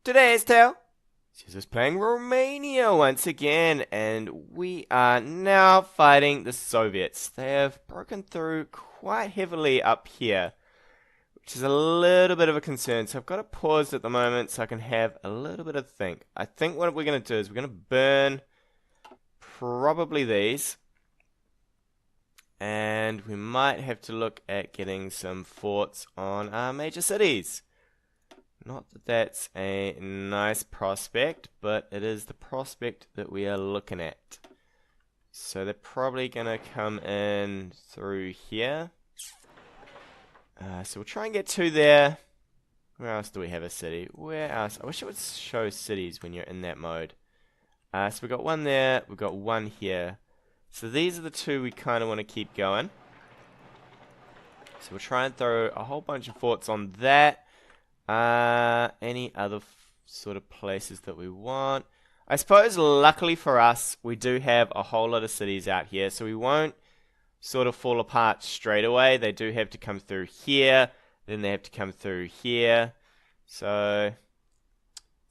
Today's tale is us playing Romania once again, and we are now fighting the Soviets. They have broken through quite heavily up here, which is a little bit of a concern. So I've got to pause at the moment so I can have a little bit of think. I think what we're going to do is we're going to burn probably these, and we might have to look at getting some forts on our major cities. Not that that's a nice prospect, but it is the prospect that we are looking at. So they're probably going to come in through here. So we'll try and get two there. Where else do we have a city? Where else? I wish it would show cities when you're in that mode. So we've got one there, we've got one here. So these are the two we kind of want to keep going. So we'll try and throw a whole bunch of forts on that. Any other sort of places that we want? I suppose luckily for us, we do have a whole lot of cities out here, so we won't sort of fall apart straight away. They do have to come through here, then they have to come through here. So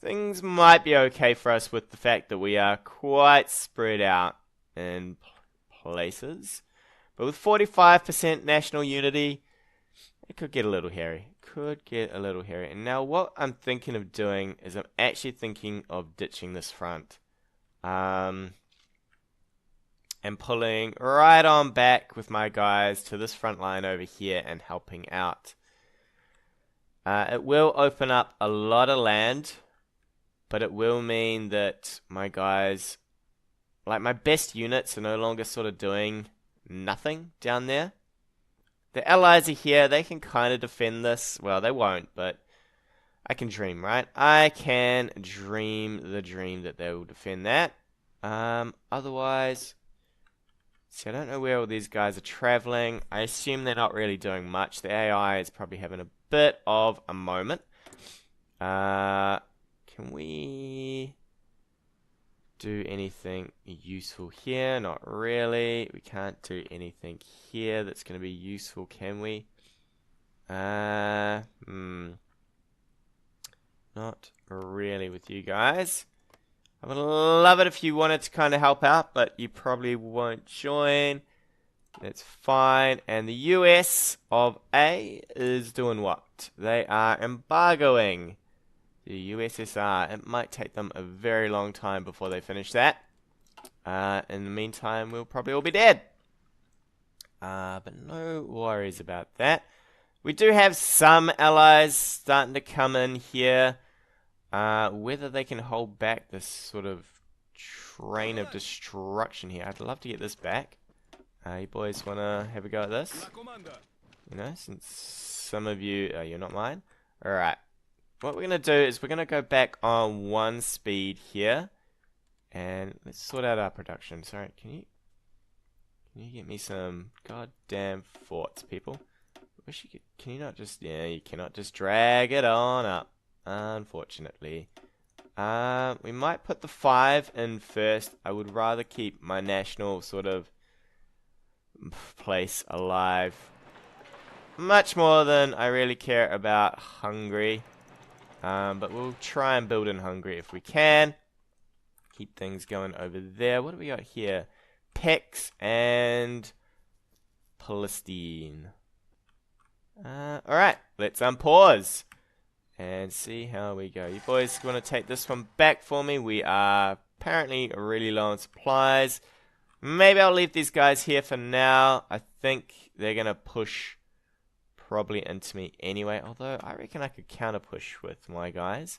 things might be okay for us with the fact that we are quite spread out in places. But with 45% national unity, it could get a little hairy. And now what I'm thinking of doing is I'm actually thinking of ditching this front. And pulling right on back with my guys to this front line over here and helping out. It will open up a lot of land, but it will mean that my guys, like my best units, are no longer sort of doing nothing down there. The allies are here, they can kind of defend this. Well, they won't, but I can dream, right? I can dream the dream that they will defend that. Otherwise, see, I don't know where all these guys are traveling. I assume they're not really doing much. The AI is probably having a bit of a moment. Can we do anything useful here? Not really. We can't do anything here that's going to be useful, can we? Not really with you guys. I would love it if you wanted to kind of help out, but you probably won't join. That's fine. And the US of A is doing what? They are embargoing the USSR. It might take them a very long time before they finish that. In the meantime, we'll probably all be dead. But no worries about that. We do have some allies starting to come in here. Whether they can hold back this sort of train of destruction here. I'd love to get this back. You boys want to have a go at this? You know, since some of you... you're not mine? Alright. What we're going to do is we're going to go back on one speed here. And let's sort out our production. Sorry, can you get me some goddamn forts, people? Wish you could... Can you not just... Yeah, you cannot just drag it on up. Unfortunately. We might put the 5 in first. I would rather keep my national sort of place alive. Much more than I really care about Hungary. But we'll try and build in Hungary if we can. Keep things going over there. What do we got here? Pex and Palestine. Alright, let's unpause and see how we go. You boys want to take this one back for me? We are apparently really low on supplies. Maybe I'll leave these guys here for now. I think they're going to push probably into me anyway. Although, I reckon I could counter push with my guys.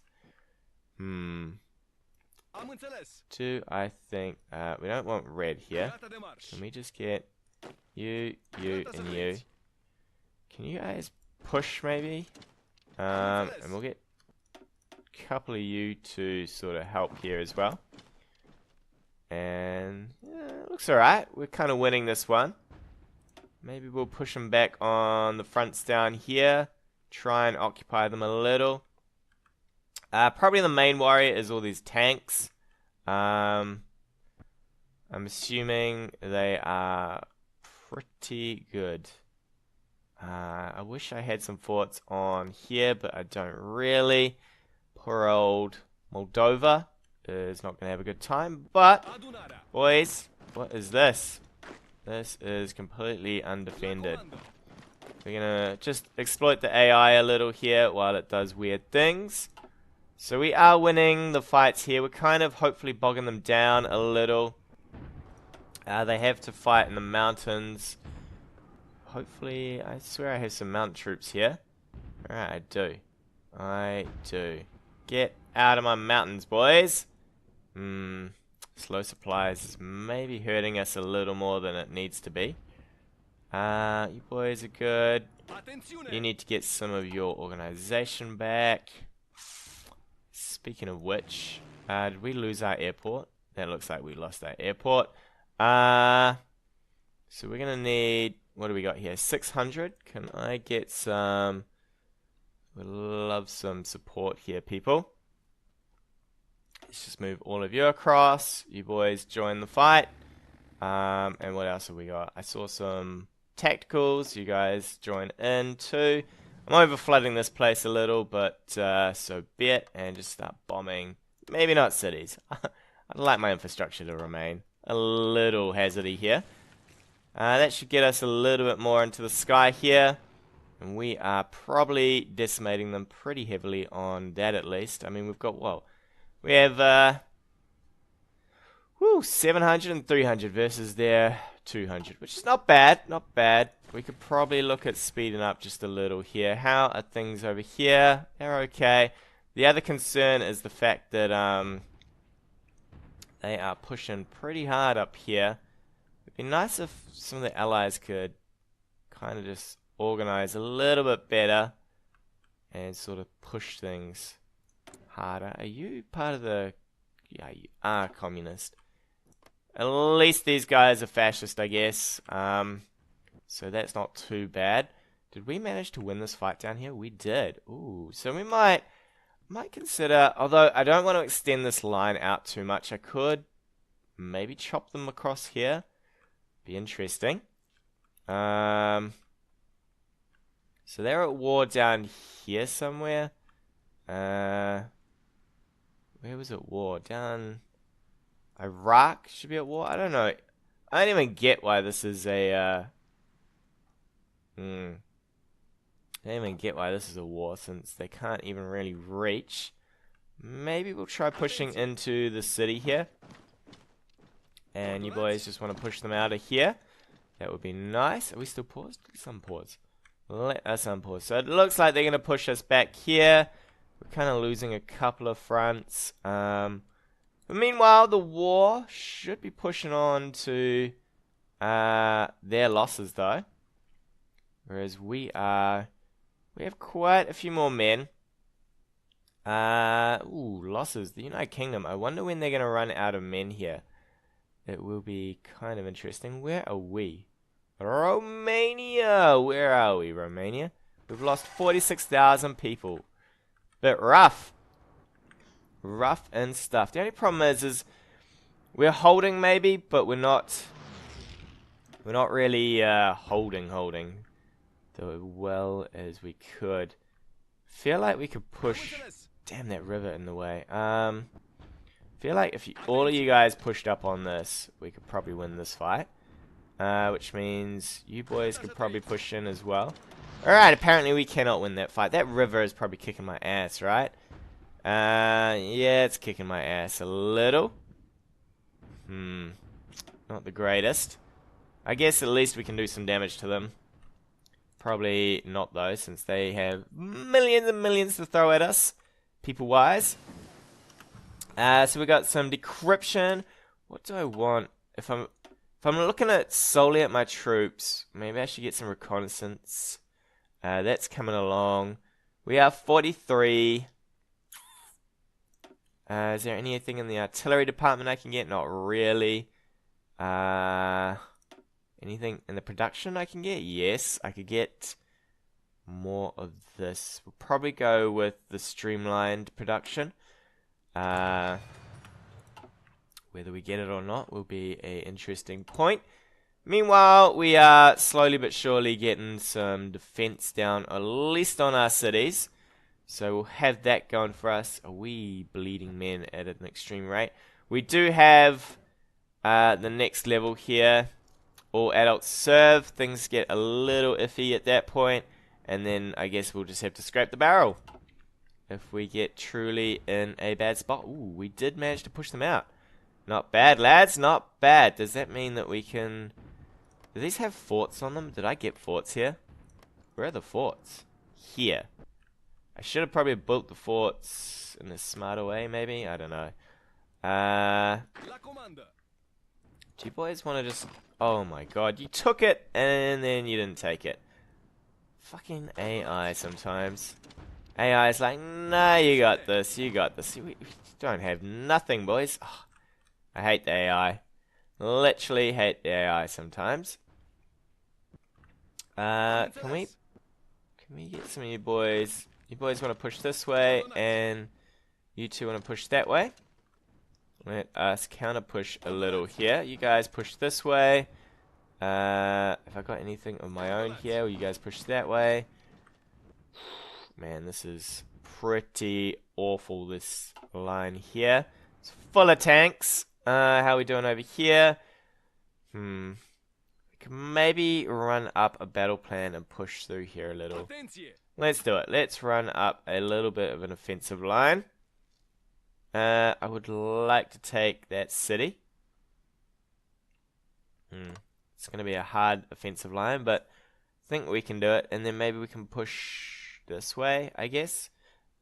Do I think... we don't want red here. Can we just get you, and you? Can you guys push maybe? And we'll get a couple of you to sort of help here as well. And it looks alright. We're kind of winning this one. Maybe we'll push them back on the fronts down here. Try and occupy them a little. Probably the main worry is all these tanks. I'm assuming they are pretty good. I wish I had some forts on here, but I don't really. poor old Moldova is not going to have a good time. But, boys, what is this? This is completely undefended. We're going to just exploit the AI a little here while it does weird things. So we are winning the fights here. We're kind of hopefully bogging them down a little. They have to fight in the mountains. Hopefully, I swear I have some mountain troops here. Alright, I do. I do. Get out of my mountains, boys. Slow supplies is maybe hurting us a little more than it needs to be. You boys are good. You need to get some of your organization back. Speaking of which, did we lose our airport? That looks like we lost our airport. So we're gonna need, what do we got here? 600. Can I get some? We'd love some support here, people. Let's just move all of you across. You boys join the fight. And what else have we got? I saw some tacticals. You guys join in too. I'm over flooding this place a little, but so be it, and just start bombing. Maybe not cities. I'd like my infrastructure to remain a little hazardy here. That should get us a little bit more into the sky here. And we are probably decimating them pretty heavily on that at least. I mean, we've got, whoa. We have 700 and 300 versus their 200, which is not bad, not bad. We could probably look at speeding up just a little here. How are things over here? They're okay. The other concern is the fact that they are pushing pretty hard up here. It'd be nice if some of the allies could kind of just organize a little bit better and sort of push things harder. Are you part of the... Yeah, you are communist. At least these guys are fascist, I guess. So that's not too bad. Did we manage to win this fight down here? We did. Ooh, so we might consider, although I don't want to extend this line out too much, I could maybe chop them across here. Be interesting. So they're at war down here somewhere. Where was it war? Down Iraq should be at war. I don't know. I don't even get why this is a I don't even get why this is a war, since they can't even really reach. Maybe we'll try pushing into the city here. And you boys just want to push them out of here. That would be nice. Are we still paused? Let's unpause. Let us unpause. So it looks like they're going to push us back here. We're kind of losing a couple of fronts. But meanwhile, the war should be pushing on to their losses, though. Whereas we have quite a few more men. Losses. The United Kingdom. I wonder when they're going to run out of men here. It will be kind of interesting. Where are we? Romania! Where are we, Romania? We've lost 46,000 people. Bit rough. Rough and stuff. The only problem is we're holding maybe, but we're not really holding though well as we could. Feel like we could push. Damn, that river in the way. Feel like if all of you guys pushed up on this, we could probably win this fight. Which means you boys could probably push in as well. Alright, apparently we cannot win that fight. That river is probably kicking my ass, right? Yeah, it's kicking my ass a little. Not the greatest. I guess at least we can do some damage to them. Probably not though, since they have millions and millions to throw at us, people-wise. So we got some decryption. What do I want? If I'm looking at solely at my troops, maybe I should get some reconnaissance. That's coming along. We are 43. Is there anything in the artillery department I can get? Not really. Anything in the production I can get? Yes, I could get more of this. We'll probably go with the streamlined production. Whether we get it or not will be an interesting point. Meanwhile, we are slowly but surely getting some defense down, at least on our cities. So we'll have that going for us. Are we bleeding men at an extreme rate? We do have the next level here. All adults serve. Things get a little iffy at that point. And then I guess we'll just have to scrape the barrel. If we get truly in a bad spot. Ooh, we did manage to push them out. Not bad, lads. Not bad. Does that mean that we can... Do these have forts on them? Did I get forts here? Where are the forts? Here. I should have probably built the forts in a smarter way, maybe? I don't know. Do you boys want to just... Oh my god, you took it and then you didn't take it. Fucking AI sometimes. AI is like, nah, you got this, you got this. We don't have nothing, boys. Oh, I hate the AI. Literally hate the AI sometimes. Can we get some of you boys? You boys want to push this way, and you two want to push that way. Let us counter push a little here. You guys push this way. Have I got anything of my own here? Will you guys push that way? Man, this is pretty awful, this line here. It's full of tanks. How are we doing over here? We can maybe run up a battle plan and push through here a little. Let's do it. Let's run up a little bit of an offensive line. I would like to take that city. It's going to be a hard offensive line, but I think we can do it. And then maybe we can push this way, I guess.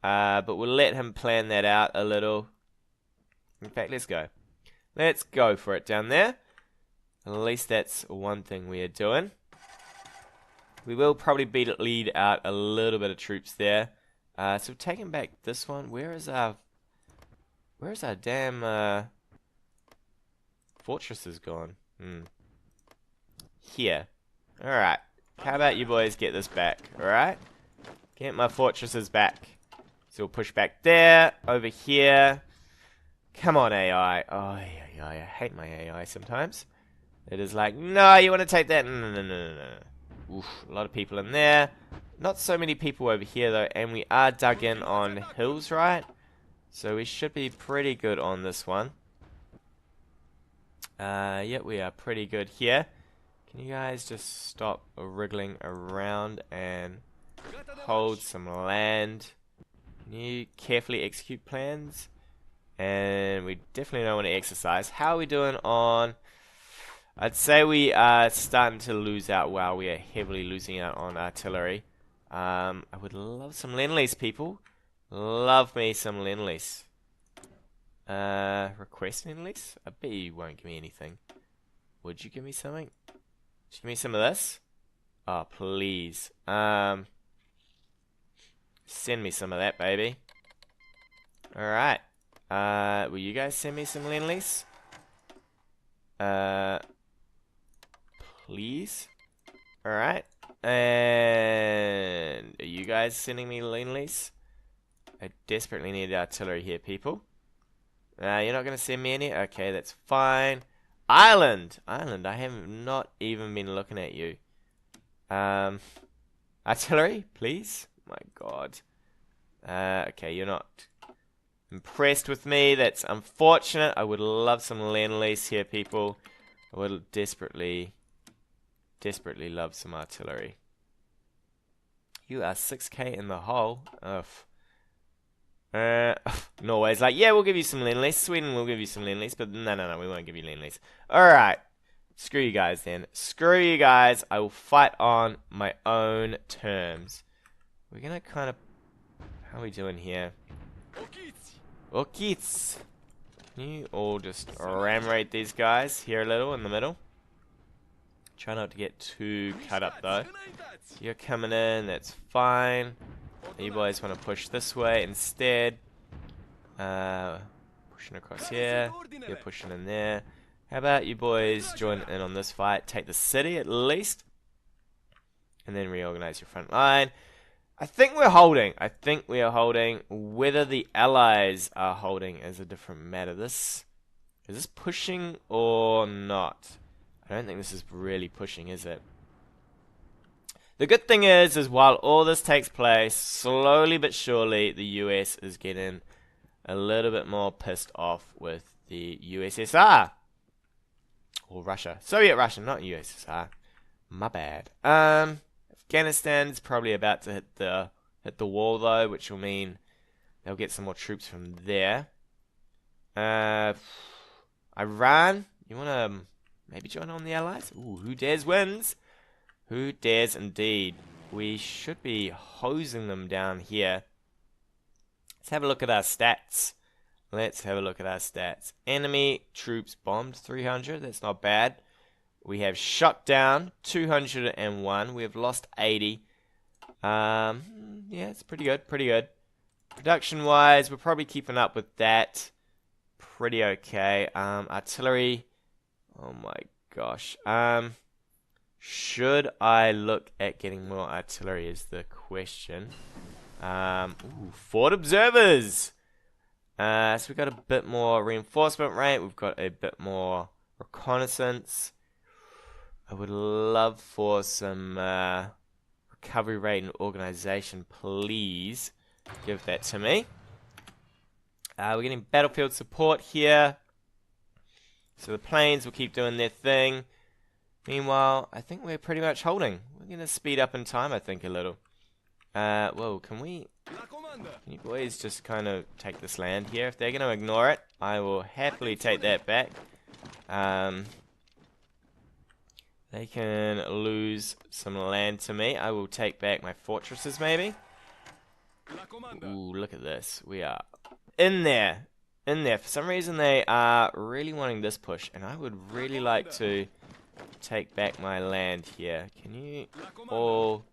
But we'll let him plan that out a little. In fact, let's go. Let's go for it down there. At least that's one thing we are doing. We will probably lead out a little bit of troops there. So we're taking back this one. Where's our damn fortresses gone? Here. Alright. How about you boys get this back? Alright? Get my fortresses back. So we'll push back there. Over here. Come on, AI. Oh, yeah, I hate my AI sometimes. It is like, no, you want to take that? No. Oof, a lot of people in there. Not so many people over here, though. And we are dug in on hills, right? So we should be pretty good on this one. Yeah, we are pretty good here. Can you guys just stop wriggling around and hold some land? Can you carefully execute plans? And we definitely don't want to exercise. How are we doing on... I'd say we are starting to lose out. Wow, we are heavily losing out on artillery. I would love some Lend-Lease, people. Love me some Lend-Lease. Request Lend-Lease? I bet you won't give me anything. Would you give me something? Give me some of this? Oh, please. Send me some of that, baby. Alright. Will you guys send me some Lend-Lease? Please? Alright. And are you guys sending me Lend-Lease? I desperately need artillery here, people. You're not going to send me any? Okay, that's fine. Ireland! Ireland, I have not even been looking at you. Artillery, please? My god. Okay, you're not impressed with me. That's unfortunate. I would love some Lend-Lease here, people. I would desperately love some artillery. You are 6k in the hole. Ugh. Norway's like, yeah, we'll give you some Lend-Lease. Sweden will give you some Lend-Lease, but no, we won't give you Lend-Lease. Alright. Screw you guys then. Screw you guys. I will fight on my own terms. We're gonna kind of... How are we doing here? Okits. Can you all just ram raid these guys here a little in the middle? Try not to get too cut up though. You're coming in, that's fine. You boys want to push this way instead. Pushing across here. You're pushing in there. How about you boys join in on this fight? Take the city at least. And then reorganize your front line. I think we're holding. I think we are holding. Whether the allies are holding is a different matter. Is this pushing or not? I don't think this is really pushing, is it? The good thing is while all this takes place, slowly but surely, the US is getting a little bit more pissed off with the USSR. Or Russia. Soviet Russia, not USSR. My bad. Afghanistan's probably about to hit the wall though, which will mean they'll get some more troops from there. Iran, you wanna maybe join on the Allies? Ooh, who dares wins? Who dares indeed? We should be hosing them down here. Let's have a look at our stats. Enemy troops bombed 300. That's not bad. We have shot down 201. We have lost 80. Yeah, it's pretty good. Production-wise, we're probably keeping up with that. Pretty okay. Artillery. Oh my gosh. Should I look at getting more artillery is the question. Fort observers. So we've got a bit more reinforcement rate. We've got a bit more reconnaissance. I would love for some recovery rate and organization, please. Give that to me. We're getting battlefield support here. So the planes will keep doing their thing. Meanwhile, I think we're pretty much holding. We're going to speed up in time, I think, a little. Whoa, can you boys just kind of take this land here? If they're going to ignore it, I will happily take that back. They can lose some land to me. I will take back my fortresses, maybe. Ooh, look at this. We are in there. For some reason, they are really wanting this push, and I would really like to take back my land here. Can you all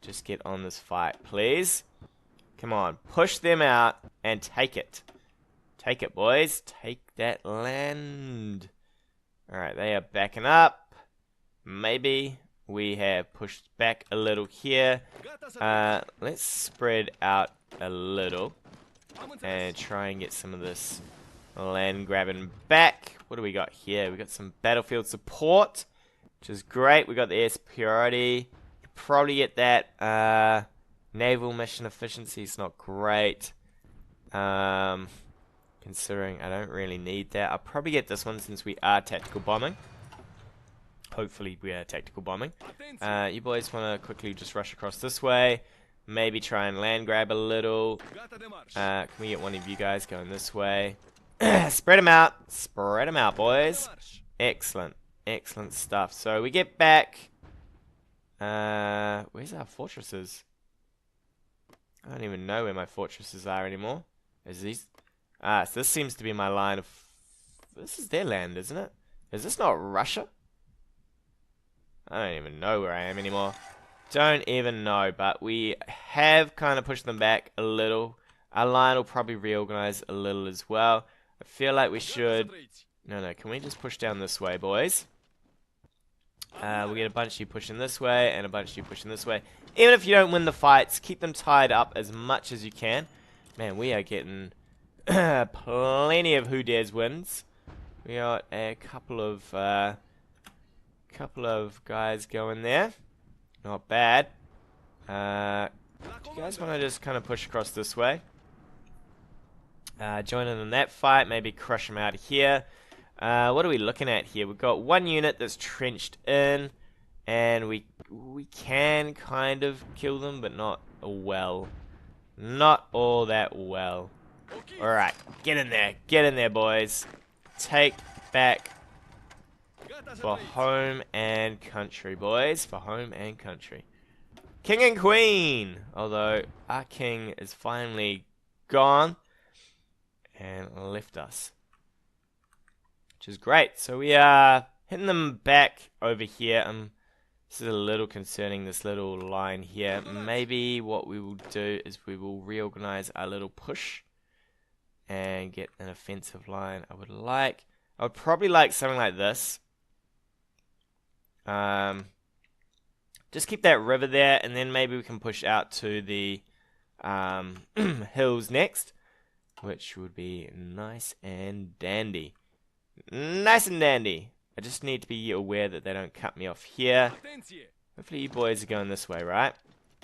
just get on this fight, please? Come on, push them out and take it. Take it, boys. Take that land. Alright, they are backing up. Maybe we have pushed back a little here. Let's spread out a little and try and get some of this land grabbing back. What do we got here? We got some battlefield support, which is great. We got the air superiority. Probably get that. Naval mission efficiency is not great. Considering I don't really need that. I'll probably get this one since we are tactical bombing. Hopefully we are tactical bombing. You boys want to quickly just rush across this way. Maybe try and land grab a little. Can we get one of you guys going this way? Spread them out. Spread them out, boys. Excellent. Excellent stuff. So we get back. Where's our fortresses? I don't even know where my fortresses are anymore. Is these? So this seems to be my line of... This is their land, isn't it? Is this not Russia? I don't even know where I am anymore. Don't even know, but we have kind of pushed them back a little. Our line will probably reorganize a little as well. I feel like we should... No, can we just push down this way, boys? We'll get a bunch of you pushing this way, and a bunch of you pushing this way. Even if you don't win the fights, keep them tied up as much as you can. Man, we are getting plenty of who dares wins. We got a couple of guys going there. Not bad. Do you guys want to just kind of push across this way? Join in on that fight. Maybe crush them out here. What are we looking at here? We've got one unit that's trenched in, and we can kind of kill them, but not well. Not all that well. Alright, get in there, boys. Take back for home and country, boys. For home and country. King and Queen! Although, our king is finally gone and left us. Which is great. So we are hitting them back over here. This is a little concerning, this little line here. Maybe what we will do is we will reorganize our little push and get an offensive line. I would probably like something like this. Just keep that river there, and then maybe we can push out to the hills next, which would be nice and dandy. Nice and dandy. I just need to be aware that they don't cut me off here. Hopefully you boys are going this way, right?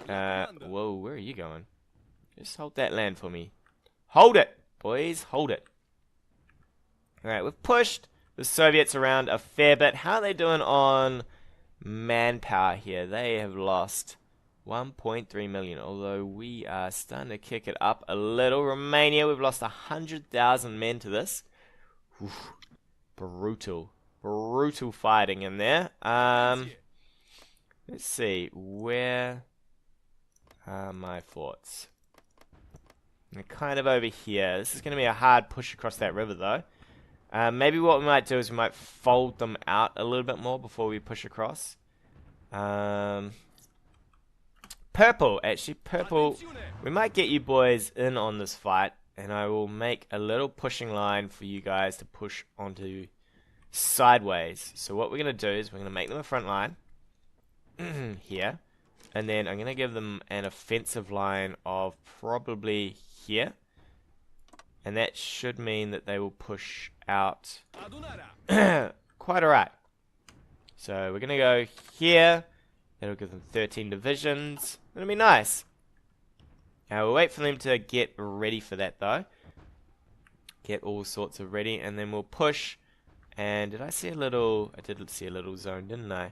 Whoa, where are you going? Just hold that land for me. Hold it, boys, hold it. Alright, we've pushed the Soviets around a fair bit. How are they doing on manpower here? They have lost 1.3 million, although we are starting to kick it up a little. Romania, we've lost 100,000 men to this. Oof, brutal. Brutal fighting in there. Let's see, where are my forts? They're kind of over here. This is going to be a hard push across that river, though. Maybe what we might do is we might fold them out a little bit more before we push across. Purple, actually, purple. We might get you boys in on this fight, and I will make a little pushing line for you guys to push onto sideways. So what we're going to do is we're going to make them a front line here, and then I'm going to give them an offensive line of probably here, and that should mean that they will push out quite alright. So we're going to go here. That'll give them 13 divisions. It'll be nice. Now we'll wait for them to get ready for that, though. Get all sorts of ready, and then we'll push. And did I see a little... I did see a little zone, didn't I?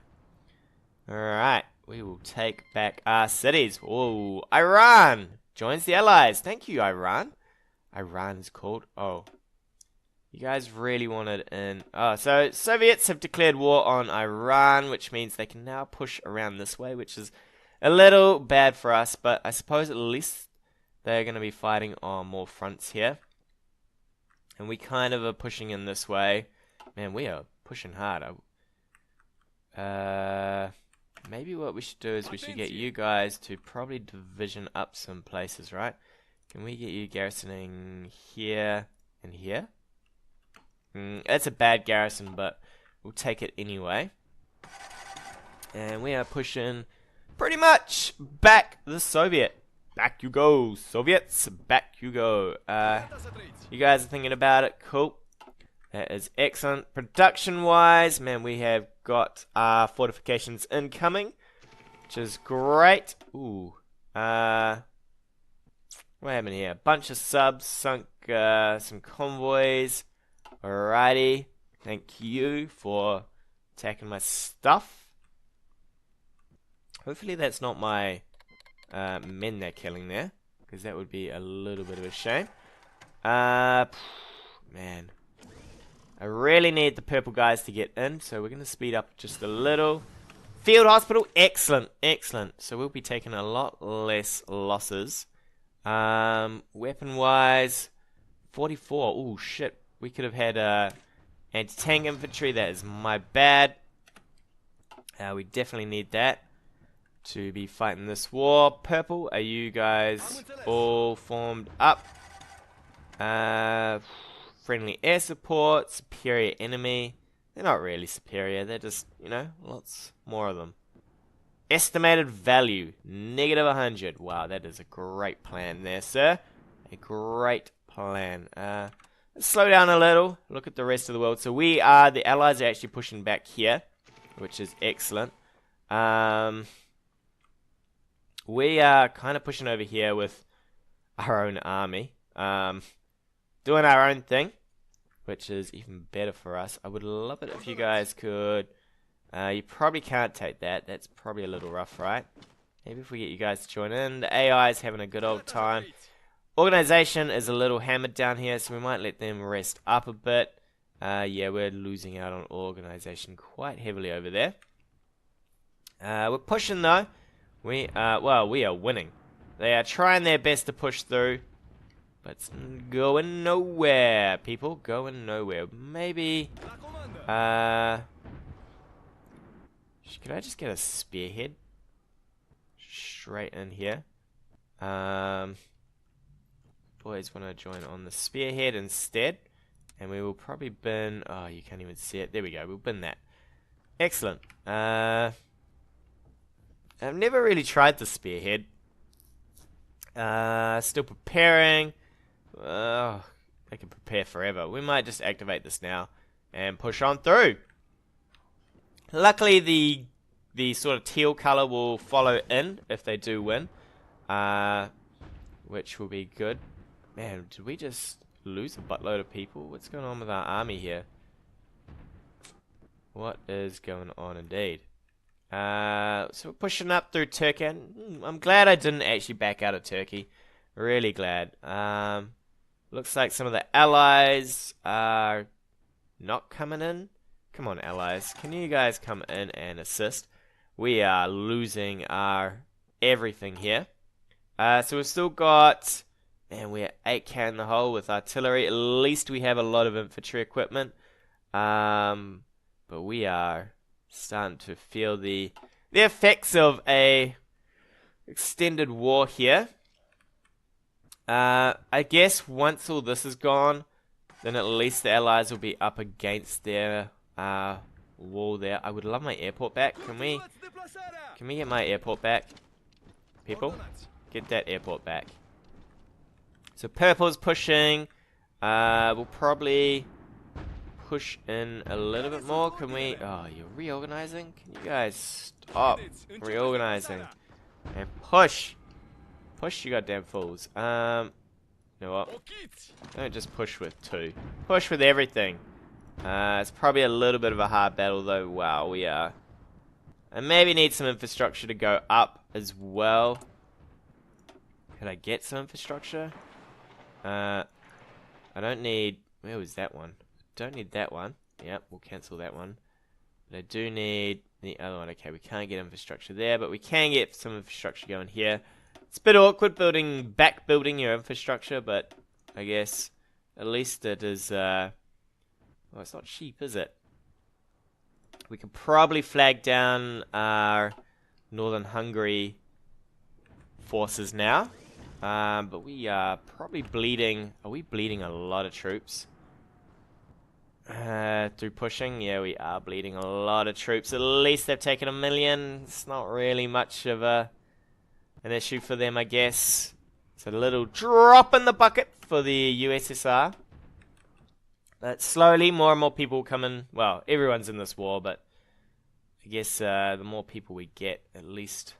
Alright. We will take back our cities. Oh, Iran joins the Allies. Thank you, Iran. Iran is called... Oh. You guys really wanted in... Oh, so Soviets have declared war on Iran, which means they can now push around this way, which is a little bad for us, but I suppose at least they're going to be fighting on more fronts here. And we kind of are pushing in this way. Man, we are pushing hard. Maybe what we should do is we should get you guys to probably division up some places, right? Can we get you garrisoning here and here? That's a bad garrison, but we'll take it anyway. And we are pushing pretty much back the Soviet. Back you go, Soviets. Back you go. You guys are thinking about it. Cool. That is excellent. Production-wise, man, we have got fortifications incoming, which is great. Ooh. What happened here? A bunch of subs, sunk some convoys. Alrighty. Thank you for attacking my stuff. Hopefully that's not my men they're killing there, because that would be a little bit of a shame. Man. I really need the purple guys to get in, so we're going to speed up just a little. Field hospital, excellent, excellent. So we'll be taking a lot less losses. Weapon-wise, 44. Oh shit. We could have had anti-tank infantry. That is my bad. We definitely need that to be fighting this war. Purple, are you guys all formed up? Friendly air support, superior enemy. They're not really superior. They're just, you know, lots more of them. Estimated value, negative 100. Wow, that is a great plan there, sir. A great plan. Let's slow down a little. Look at the rest of the world. So the Allies are actually pushing back here, which is excellent. We are kind of pushing over here with our own army. Doing our own thing, which is even better for us. I would love it if you guys could... you probably can't take that. That's probably a little rough, right? Maybe if we get you guys to join in. The AI is having a good old time. Organization is a little hammered down here, so we might let them rest up a bit. Yeah, we're losing out on organization quite heavily over there. We're pushing though. We are winning. They are trying their best to push through, but it's going nowhere, people. Going nowhere. Maybe, could I just get a spearhead straight in here? Boys want to join on the spearhead instead, and we will probably bin... Oh, you can't even see it. There we go. We'll bin that. Excellent. I've never really tried the spearhead. Still preparing. I can prepare forever. We might just activate this now and push on through. Luckily, the the sort of teal color will follow in if they do win, which will be good. Man, did we just lose a buttload of people? What's going on with our army here? What is going on indeed? So we're pushing up through Turkey. I'm glad I didn't actually back out of Turkey. Really glad. Looks like some of the allies are not coming in. Come on, allies. Can you guys come in and assist? We are losing our everything here. So we've still got... Man, we're 8k in the hole with artillery. At least we have a lot of infantry equipment. But we are starting to feel the effects of a extended war here. I guess once all this is gone, then at least the allies will be up against their wall there. I would love my airport back. Can we get my airport back? People, get that airport back. So purple's pushing. We'll probably push in a little bit more. Can we? Oh, you're reorganizing? Can you guys stop reorganizing and push? Push, you goddamn fools. You know what? Don't just push with 2. Push with everything. It's probably a little bit of a hard battle though. Wow, we are. And maybe need some infrastructure to go up as well. Could I get some infrastructure? I don't need... Where was that one? Don't need that one. Yep, we'll cancel that one. But I do need the other one. Okay, we can't get infrastructure there, but we can get some infrastructure going here. It's a bit awkward back building your infrastructure, but I guess at least it is... well, it's not cheap, is it? We can probably flag down our Northern Hungary forces now. But we are probably bleeding... Are we bleeding a lot of troops? Through pushing? Yeah, we are bleeding a lot of troops. At least they've taken 1 million. It's not really much of an issue for them, I guess. It's a little drop in the bucket for the USSR. But slowly, more and more people come in. Well, everyone's in this war, but I guess the more people we get, at least...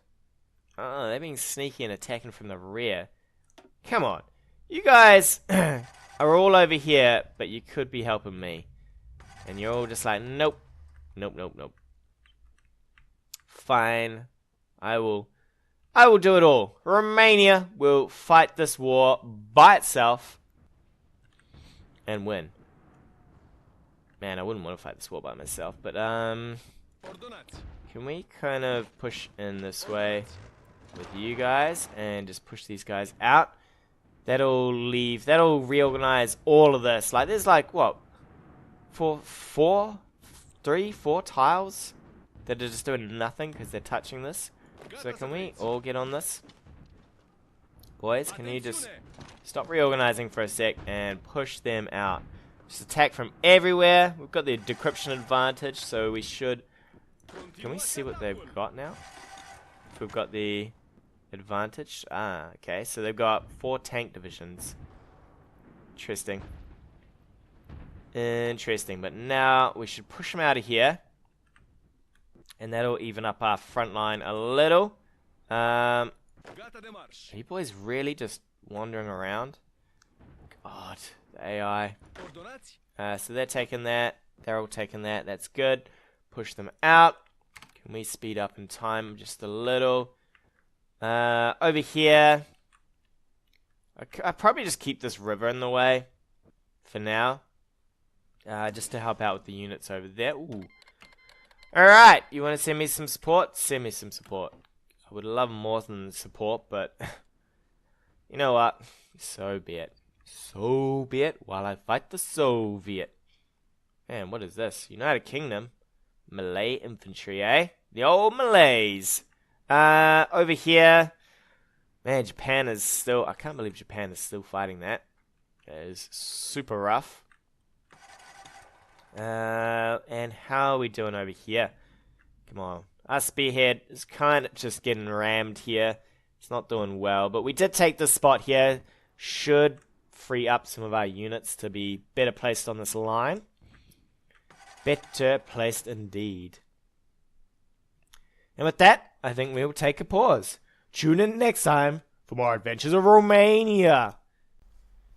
Oh, they're being sneaky and attacking from the rear. Come on. You guys are all over here, but you could be helping me. And you're all just like, nope. Nope, nope, nope. Fine. I will do it all. Romania will fight this war by itself and win. Man, I wouldn't want to fight this war by myself, but can we kind of push in this way with you guys and just push these guys out? That'll reorganize all of this. Like, there's like, what? 4 tiles that are just doing nothing because they're touching this. So can we all get on this? Boys, can you just stop reorganizing for a sec and push them out? Just attack from everywhere. We've got the decryption advantage, so we should... Can we see what they've got now? If we've got the advantage. Ah, okay. So they've got 4 tank divisions. Interesting. Interesting. But now we should push them out of here. And that'll even up our front line a little. Are you boys really just wandering around? God, the AI. So they're taking that. They're all taking that. That's good. Push them out. Can we speed up in time just a little? Over here. I probably just keep this river in the way for now. Just to help out with the units over there. Ooh. Alright, you want to send me some support? Send me some support. I would love more than support, but you know what? So be it. So be it while I fight the Soviet. Man, what is this? United Kingdom? Malay infantry, eh? The old Malays. Over here. Man, Japan is still... I can't believe Japan is still fighting that. It is super rough. And how are we doing over here? Come on. Our spearhead is kind of just getting rammed here. It's not doing well. But we did take this spot here. Should free up some of our units to be better placed on this line. Better placed indeed. And with that, I think we'll take a pause. Tune in next time for more Adventures of Romania.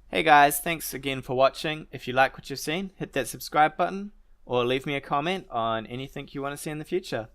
Hey guys, thanks again for watching. If you like what you've seen, hit that subscribe button or leave me a comment on anything you want to see in the future.